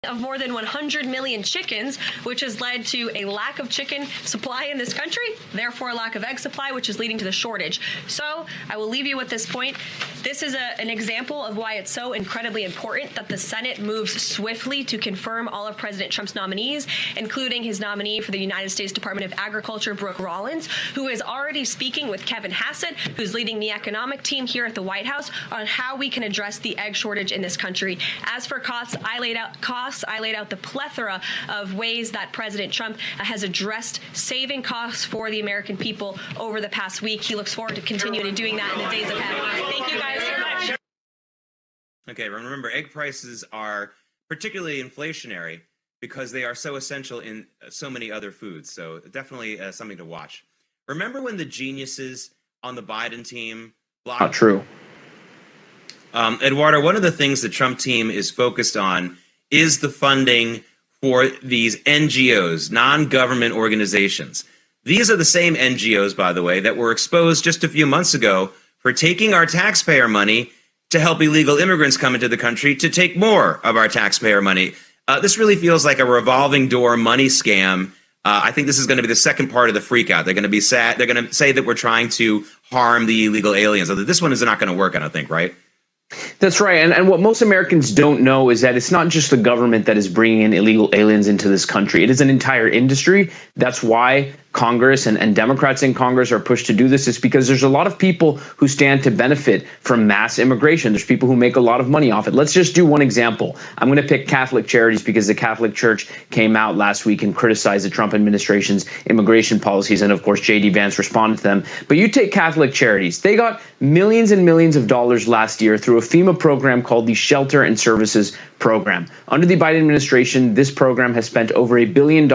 of more than 100 million chickens, which has led to a lack of chicken supply in this country, therefore a lack of egg supply, which is leading to the shortage. So I will leave you with this point. This is an example of why it's so incredibly important that the Senate moves swiftly to confirm all of President Trump's nominees, including his nominee for the United States Department of Agriculture, Brooke Rollins, who is already speaking with Kevin Hassett, who's leading the economic team here at the White House, on how we can address the egg shortage in this country. As for costs, I laid out the plethora of ways that President Trump has addressed saving costs for the American people over the past week. He looks forward to continuing doing that in the days ahead. Thank you guys so much. Okay, remember, egg prices are particularly inflationary because they are so essential in so many other foods. So definitely something to watch. Remember when the geniuses on the Biden team blocked? Not true. Eduardo, one of the things the Trump team is focused on is the funding for these NGOs, non-government organizations. These are the same NGOs, by the way, that were exposed just a few months ago for taking our taxpayer money to help illegal immigrants come into the country to take more of our taxpayer money. This really feels like a revolving door money scam. I think this is going to be the second part of the freak out. They're going to be sad. They're going to say that we're trying to harm the illegal aliens. This one is not going to work, I don't think, right? That's right. And what most Americans don't know is that it's not just the government that is bringing in illegal aliens into this country. It is an entire industry. That's why Congress and Democrats in Congress are pushed to do this. Is because there's a lot of people who stand to benefit from mass immigration. There's people who make a lot of money off it. Let's just do one example. I'm going to pick Catholic Charities because the Catholic Church came out last week and criticized the Trump administration's immigration policies. And of course, J.D. Vance responded to them. But you take Catholic Charities. They got millions and millions of dollars last year through a FEMA program called the Shelter and Services Program. Under the Biden administration, this program has spent over $1 billion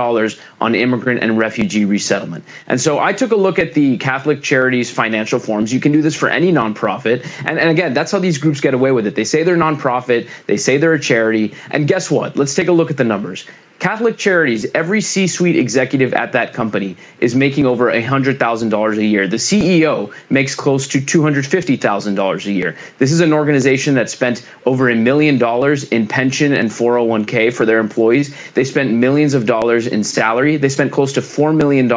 on immigrant and refugee resettlement. And so I took a look at the Catholic Charities financial forms. You can do this for any nonprofit. And again, that's how these groups get away with it. They say they're nonprofit. They say they're a charity. And guess what? Let's take a look at the numbers. Catholic Charities, every C-suite executive at that company is making over $100,000 a year. The CEO makes close to $250,000 a year. This is an organization that spent over $1 million in pension and 401k for their employees. They spent millions of dollars in salary. They spent close to $4 million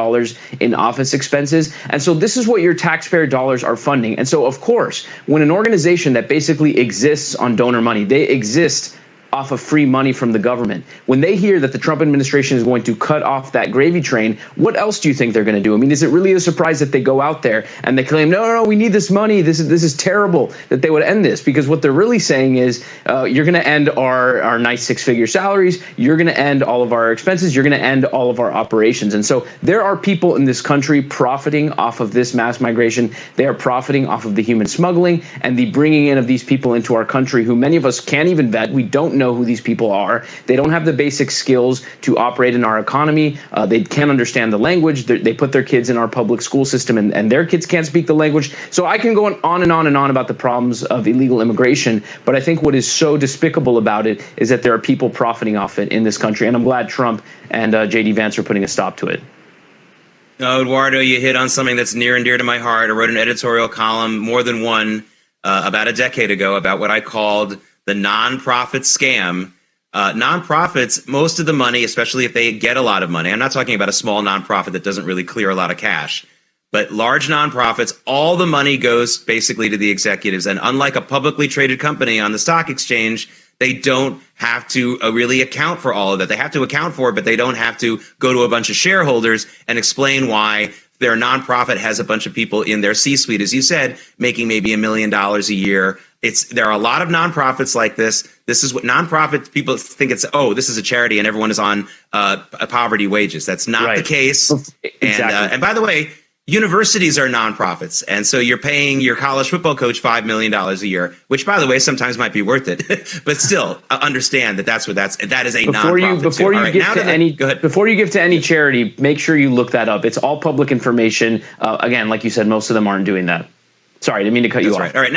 in office expenses. And so this is what your taxpayer dollars are funding. And so, of course, when an organization that basically exists on donor money, they exist off of free money from the government. When they hear that the Trump administration is going to cut off that gravy train, what else do you think they're going to do? I mean, is it really a surprise that they go out there and they claim, no, we need this money. This is terrible, that they would end this? Because what they're really saying is you're going to end our nice six-figure salaries. You're going to end all of our expenses. You're going to end all of our operations. And so there are people in this country profiting off of this mass migration. They are profiting off of the human smuggling and the bringing in of these people into our country who many of us can't even vet. We don't know who these people are. They don't have the basic skills to operate in our economy. They can't understand the language. They put their kids in our public school system and their kids can't speak the language. So I can go on and on and on about the problems of illegal immigration. But I think what is so despicable about it is that there are people profiting off it in this country. And I'm glad Trump and J.D. Vance are putting a stop to it. No, Eduardo, you hit on something that's near and dear to my heart. I wrote an editorial column, more than one, about a decade ago about what I called the nonprofit scam. Nonprofits, most of the money, especially if they get a lot of money, I'm not talking about a small nonprofit that doesn't really clear a lot of cash, but large nonprofits, all the money goes basically to the executives. And unlike a publicly traded company on the stock exchange, they don't have to really account for all of that. They have to account for it, but they don't have to go to a bunch of shareholders and explain why their nonprofit has a bunch of people in their C-suite, as you said, making maybe $1 million a year. There are a lot of nonprofits like this. This is what nonprofits, people think it's, this is a charity and everyone is on poverty wages. That's not the case. Exactly. And by the way, universities are nonprofits. And so you're paying your college football coach $5 million a year, which, by the way, sometimes might be worth it. But still, understand that that is a nonprofit. Before you give to any charity, make sure you look that up. It's all public information. Again, like you said, most of them aren't doing that. Sorry, I didn't mean to cut you off. Right. All right.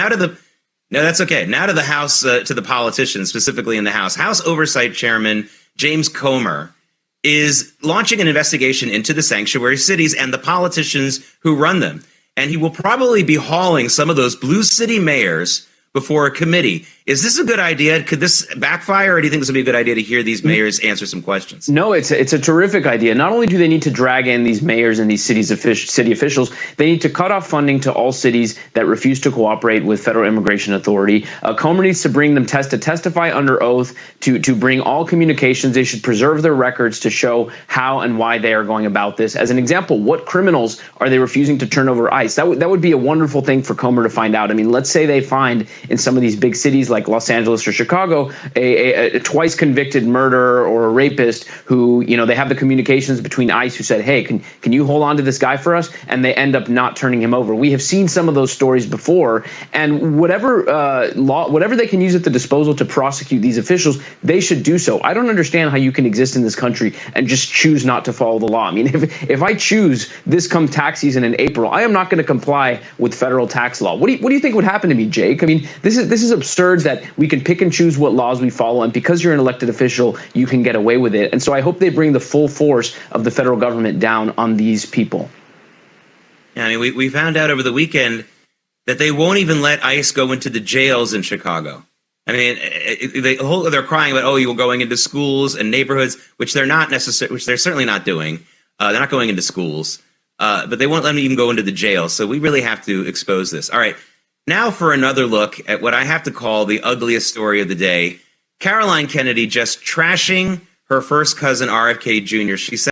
No, that's okay. Now to the House, to the politicians, specifically in the House. House Oversight Chairman James Comer is launching an investigation into the sanctuary cities and the politicians who run them. And he will probably be hauling some of those blue city mayors before a committee. Is this a good idea? Could this backfire, or do you think this would be a good idea to hear these mayors answer some questions? No, it's a terrific idea. Not only do they need to drag in these mayors and these city officials, they need to cut off funding to all cities that refuse to cooperate with federal immigration authority. Comer needs to bring them to testify under oath, to bring all communications. They should preserve their records to show how and why they are going about this. As an example, what criminals are they refusing to turn over ICE? That would be a wonderful thing for Comer to find out. I mean, let's say they find in some of these big cities like Los Angeles or Chicago a twice convicted murderer or a rapist who, they have the communications between ICE who said, hey, can you hold on to this guy for us? And they end up not turning him over. We have seen some of those stories before, and whatever they can use at the disposal to prosecute these officials, they should do so. I don't understand how you can exist in this country and just choose not to follow the law. I mean, if I choose this come tax season in April, I am not going to comply with federal tax law. What do you think would happen to me, Jake? I mean, this is absurd that we can pick and choose what laws we follow, and because you're an elected official, you can get away with it. And so I hope they bring the full force of the federal government down on these people. Yeah, I mean, we found out over the weekend that they won't even let ICE go into the jails in Chicago. I mean, they're crying about, you're going into schools and neighborhoods, which they're not necessarily, which they're certainly not doing. They're not going into schools, but they won't let them even go into the jail. So we really have to expose this. All right. Now for another look at what I have to call the ugliest story of the day. Caroline Kennedy just trashing her first cousin, RFK Jr. She said